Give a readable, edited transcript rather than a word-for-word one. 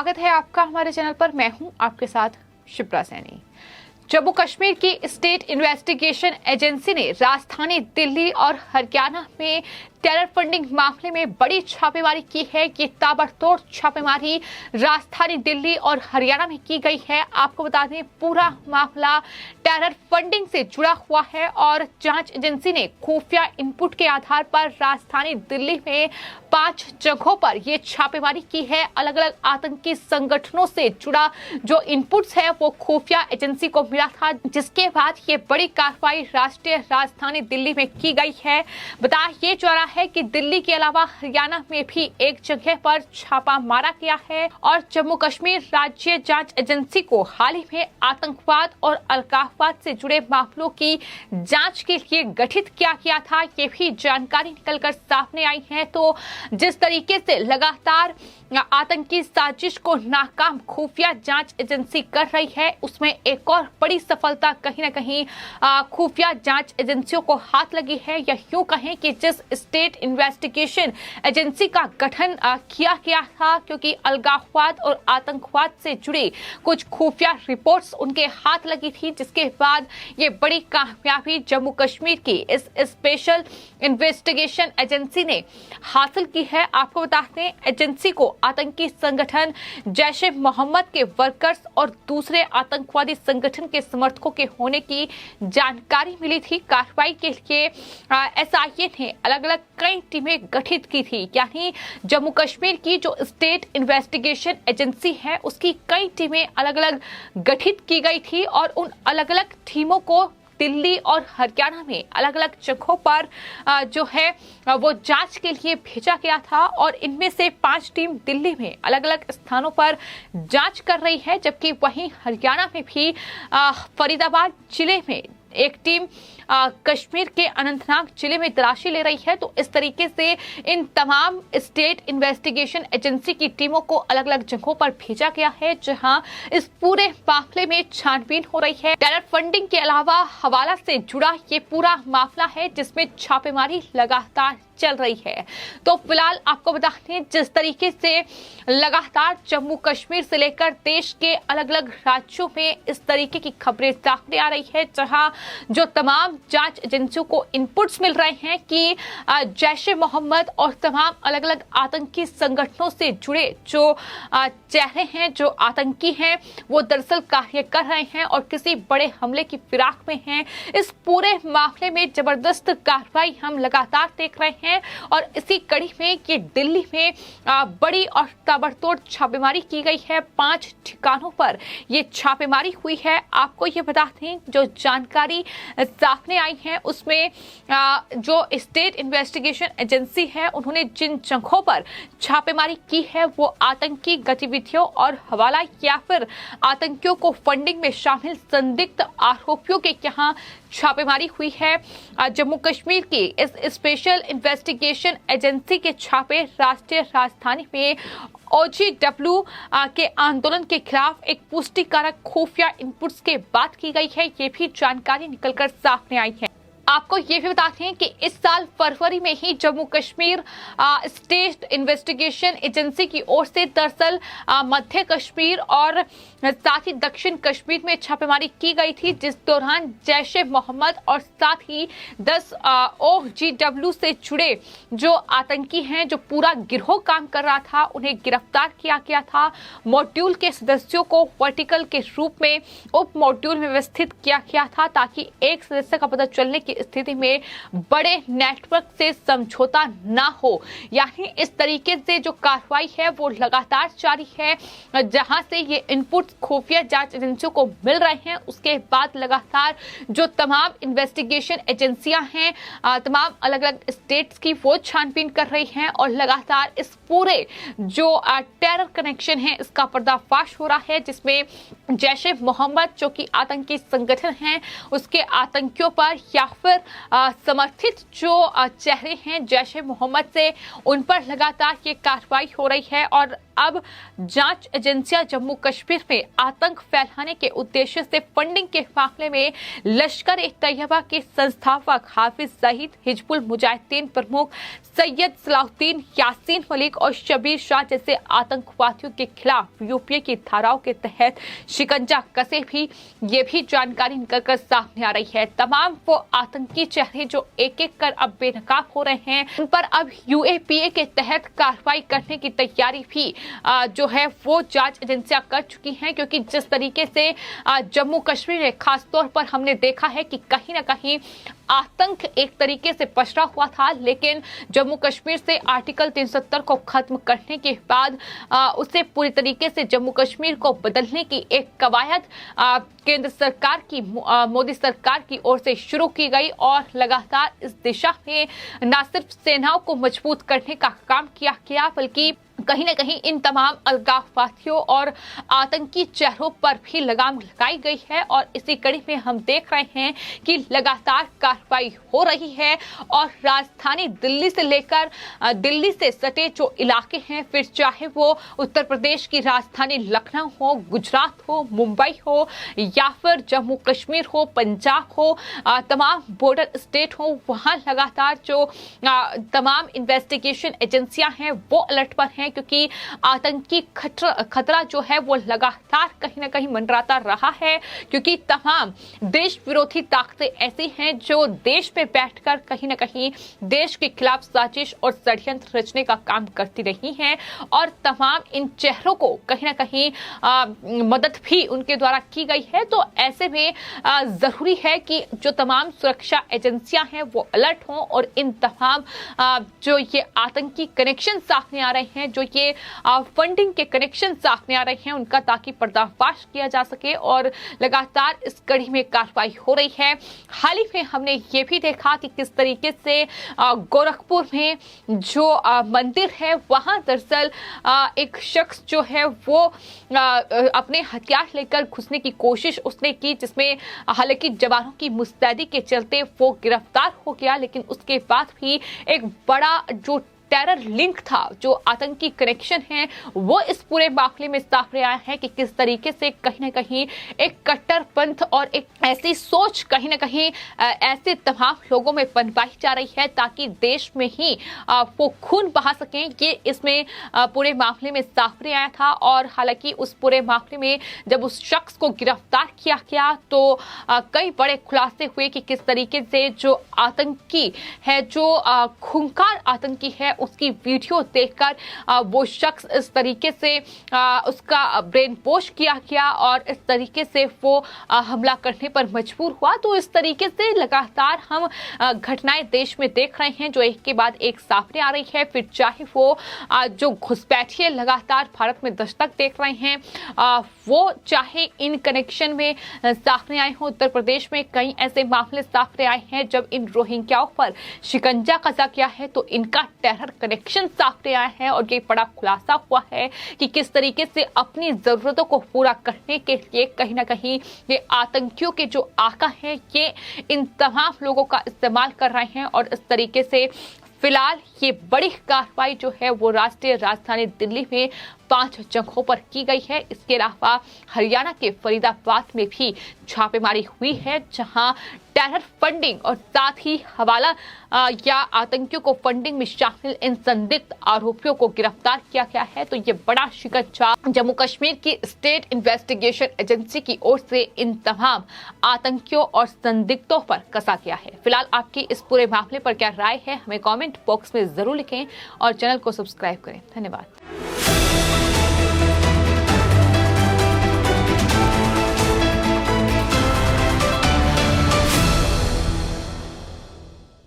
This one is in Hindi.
स्वागत है आपका हमारे चैनल पर। मैं हूं आपके साथ शिप्रा सैनी। जम्मू कश्मीर की स्टेट इन्वेस्टिगेशन एजेंसी ने राजधानी दिल्ली और हरियाणा में टेरर फंडिंग मामले में बड़ी छापेमारी की है। ये ताबड़तोड़ छापेमारी राजधानी दिल्ली और हरियाणा में की गई है। आपको बता दें, पूरा मामला टेरर फंडिंग से जुड़ा हुआ है और जांच एजेंसी ने खुफिया इनपुट के आधार पर राजधानी दिल्ली में 5 जगहों पर ये छापेमारी की है। अलग अलग आतंकी संगठनों से जुड़ा जो इनपुट्स है वो खुफिया एजेंसी को मिला था, जिसके बाद ये बड़ी कार्रवाई राष्ट्रीय राजधानी दिल्ली में की गई है। बताया ये जा रहा है कि दिल्ली के अलावा हरियाणा में भी एक जगह पर छापा मारा गया है और जम्मू कश्मीर राज्य जांच एजेंसी को हाल ही में आतंकवाद और अलगाववाद से जुड़े मामलों की जांच के लिए गठित किया गया था। ये भी जानकारी निकलकर सामने आई है। तो जिस तरीके से लगातार आतंकी साजिश को नाकाम खुफिया जांच एजेंसी कर रही है, उसमें एक और बड़ी सफलता कहीं ना कहीं खुफिया जांच एजेंसियों को हाथ लगी है। या यूं कहें कि जिस स्टेट इन्वेस्टिगेशन एजेंसी का गठन किया गया था, क्योंकि अलगाववाद और आतंकवाद से जुड़ी कुछ खुफिया रिपोर्ट्स उनके हाथ लगी थी, जिसके बाद ये बड़ी कामयाबी जम्मू कश्मीर की इस स्पेशल इन्वेस्टिगेशन एजेंसी ने हासिल की है। आपको बताते हैं, एजेंसी को आतंकी संगठन जैश ए मोहम्मद के वर्कर्स और दूसरे आतंकवादी संगठन के समर्थकों के होने की जानकारी मिली थी। कार्रवाई के लिए एसआईए ने अलग अलग कई टीमें गठित की थी। यानी जम्मू कश्मीर की जो स्टेट इन्वेस्टिगेशन एजेंसी है, उसकी कई टीमें अलग अलग गठित की गई थी और उन अलग अलग टीमों को दिल्ली और हरियाणा में अलग अलग जगहों पर जो है वो जांच के लिए भेजा गया था और इनमें से 5 टीम दिल्ली में अलग अलग स्थानों पर जांच कर रही है, जबकि वहीं हरियाणा में भी फरीदाबाद जिले में एक टीम कश्मीर के अनंतनाग जिले में तलाशी ले रही है। तो इस तरीके से इन तमाम स्टेट इन्वेस्टिगेशन एजेंसी की टीमों को अलग अलग जगहों पर भेजा गया है, जहां इस पूरे मामले में छानबीन हो रही है। टेरर फंडिंग के अलावा हवाला से जुड़ा ये पूरा मामला है, जिसमें छापेमारी लगातार चल रही है। तो फिलहाल आपको बता दें, जिस तरीके से लगातार जम्मू कश्मीर से लेकर देश के अलग अलग राज्यों में इस तरीके की खबरें सामने आ रही है, जहां जो तमाम जांच एजेंसियों को इनपुट्स मिल रहे हैं कि जैश ए मोहम्मद और तमाम अलग अलग आतंकी संगठनों से जुड़े जो चेहरे हैं, जो आतंकी हैं, वो दरअसल कार्य कर रहे हैं और किसी बड़े हमले की फिराक में हैं। इस पूरे मामले में जबरदस्त कार्रवाई हम लगातार देख रहे हैं और इसी कड़ी में ये दिल्ली में बड़ी और ताबड़तोड़ छापेमारी की गई है। 5 ठिकानों पर ये छापेमारी हुई है। आपको ये बता दें, जो जानकारी सामने आई है उसमें जो स्टेट इन्वेस्टिगेशन एजेंसी है, उन्होंने जिन जगहों पर छापेमारी की है वो आतंकी गतिविधियों और हवाला या फिर आतंकियों को फंडिंग में शामिल संदिग्ध आरोपियों के यहाँ छापेमारी हुई है। जम्मू कश्मीर की इस स्पेशल इन्वेस्टिगेशन एजेंसी के छापे राष्ट्रीय राजधानी में OGW के आंदोलन के खिलाफ एक पुष्टिकारक खुफिया इनपुट्स के बाद की गई है। ये भी जानकारी निकलकर सामने आई है। आपको ये भी बताते हैं कि इस साल फरवरी में ही Jammu Kashmir state investigation agency की ओर से दरअसल मध्य कश्मीर और साथ ही दक्षिण कश्मीर में छापेमारी की गई थी, जिस दौरान जैश ए मोहम्मद और साथ ही 10 OGW से जुड़े जो आतंकी हैं, जो पूरा गिरोह काम कर रहा था, उन्हें गिरफ्तार किया गया था। मॉड्यूल के सदस्यों को वर्टिकल के रूप में उप मॉड्यूल में व्यवस्थित किया गया था, ताकि एक सदस्य का पता चलने की स्थिति में बड़े नेटवर्क से समझौता ना हो। यानी इस तरीके से जो कार्रवाई है वो लगातार जारी है, जहां से ये इनपुट खुफिया जांच एजेंसियों को मिल रहे हैं। उसके बाद लगातार जो तमाम इन्वेस्टिगेशन एजेंसियां हैं, तमाम अलग अलग स्टेट्स की, वो छानबीन कर रही हैं और लगातार इस पूरे जो टेरर कनेक्शन है इसका पर्दाफाश हो रहा है, जिसमें जैश ए मोहम्मद जो कि आतंकी संगठन है, उसके आतंकियों पर या फिर फिर समर्थित जो चेहरे हैं जैश ए मोहम्मद से, उन पर लगातार ये कार्रवाई हो रही है। और अब जांच एजेंसियां जम्मू कश्मीर में आतंक फैलाने के उद्देश्य से फंडिंग के मामले में लश्कर ए तैयबा के संस्थापक हाफिज सईद, हिजबुल मुजाहिदीन प्रमुख सैयद सलाहुद्दीन यासीन मलिक और शबीर शाह जैसे आतंकवादियों के खिलाफ यूपीए की धाराओं के तहत शिकंजा कसे भी, ये भी जानकारी निकल कर सामने आ रही है। तमाम वो आतंकी चेहरे जो एक एक कर अब बेनकाब हो रहे हैं, उन पर अब यूएपीए के तहत कार्रवाई करने की तैयारी भी जो है वो जांच एजेंसियां कर चुकी हैं। क्योंकि जिस तरीके से जम्मू कश्मीर में खासतौर पर हमने देखा है कि कहीं ना कहीं आतंक एक तरीके से पसरा हुआ था, लेकिन जम्मू कश्मीर से आर्टिकल 370 को खत्म करने के बाद उसे पूरी तरीके से जम्मू कश्मीर को बदलने की एक कवायद केंद्र सरकार की, मोदी सरकार की ओर से शुरू की गई और लगातार इस दिशा में न सिर्फ सेनाओं को मजबूत करने का काम किया गया, बल्कि कहीं न कहीं इन तमाम अलगाववादियों और आतंकी चेहरों पर भी लगाम लगाई गई है। और इसी कड़ी में हम देख रहे हैं कि लगातार कार्रवाई हो रही है और राजधानी दिल्ली से लेकर दिल्ली से सटे जो इलाके हैं, फिर चाहे वो उत्तर प्रदेश की राजधानी लखनऊ हो, गुजरात हो, मुंबई हो या फिर जम्मू कश्मीर हो, पंजाब हो, तमाम बॉर्डर स्टेट हो, वहां लगातार जो तमाम इन्वेस्टिगेशन एजेंसियां हैं वो अलर्ट पर हैं। क्योंकि आतंकी खतरा जो है वो लगातार कहीं ना कहीं मंडराता रहा है। क्योंकि तमाम देश विरोधी ताकतें ऐसी हैं जो देश में बैठकर कहीं ना कहीं देश के खिलाफ साजिश और षड्यंत्र रचने का काम करती रही हैं और तमाम इन चेहरों को कहीं ना कहीं मदद भी उनके द्वारा की गई है। तो ऐसे में जरूरी है कि जो तमाम सुरक्षा एजेंसियां हैं वो अलर्ट हों और इन तमाम जो ये आतंकी कनेक्शन सामने आ रहे हैं, जो ये फंडिंग के कनेक्शन सामने आ रहे हैं, उनका ताकि पर्दाफाश किया जा सके और लगातार इस कड़ी में कार्रवाई हो रही है। हाल ही में हमने ये भी देखा कि किस तरीके से गोरखपुर में जो मंदिर है वहां दरअसल एक शख्स जो है वो अपने हथियार लेकर घुसने की कोशिश उसने की, जिसमें हालांकि जवानों की मुस्तैदी के चलते वो गिरफ्तार हो गया। लेकिन उसके बाद भी एक बड़ा जो टेरर लिंक था, जो आतंकी कनेक्शन है, वो इस पूरे मामले में सामने आया है कि किस तरीके से कहीं ना कहीं एक कट्टरपंथ और एक ऐसी सोच कहीं ना कहीं ऐसे तमाम लोगों में बनवाई जा रही है ताकि देश में ही वो खून बहा सकें। ये इसमें पूरे मामले में सामने आया था। और हालांकि उस पूरे मामले में जब उस शख्स को गिरफ्तार किया गया तो कई बड़े खुलासे हुए कि किस तरीके से जो आतंकी है, जो खूंखार आतंकी है, उसकी वीडियो देखकर वो शख्स इस तरीके से उसका ब्रेन वॉश किया गया और इस तरीके से वो हमला करने पर मजबूर हुआ। तो इस तरीके से लगातार हम घटनाएं देश में देख रहे हैं जो एक के बाद एक सामने आ रही है। फिर चाहे वो जो घुसपैठिए लगातार भारत में दस्तक देख रहे हैं, वो चाहे इन कनेक्शन में सामने आए हों। उत्तर प्रदेश में कई ऐसे मामले सामने आए हैं जब इन रोहिंग्याओं पर शिकंजा कसा गया है तो इनका टेरर कनेक्शन सामने आया है और ये बड़ा खुलासा हुआ है कि किस तरीके से अपनी जरूरतों को पूरा करने के लिए कहीं ना कहीं ये आतंकियों के जो आका हैं ये इन तमाम लोगों का इस्तेमाल कर रहे हैं। और इस तरीके से फिलहाल ये बड़ी कार्रवाई जो है वो राष्ट्रीय राजधानी दिल्ली में 5 जगहों पर की गई है। इसके अलावा हरियाणा के फरीदाबाद में भी छापेमारी हुई है जहां टेरर फंडिंग और साथ ही हवाला या आतंकियों को फंडिंग में शामिल इन संदिग्ध आरोपियों को गिरफ्तार किया गया है। तो ये बड़ा शिकंजा जम्मू कश्मीर की स्टेट इन्वेस्टिगेशन एजेंसी की ओर से इन तमाम आतंकियों और संदिग्धों पर कसा गया है। फिलहाल आपकी इस पूरे मामले पर क्या राय है, हमें कमेंट बॉक्स में जरूर लिखें और चैनल को सब्सक्राइब करें। धन्यवाद।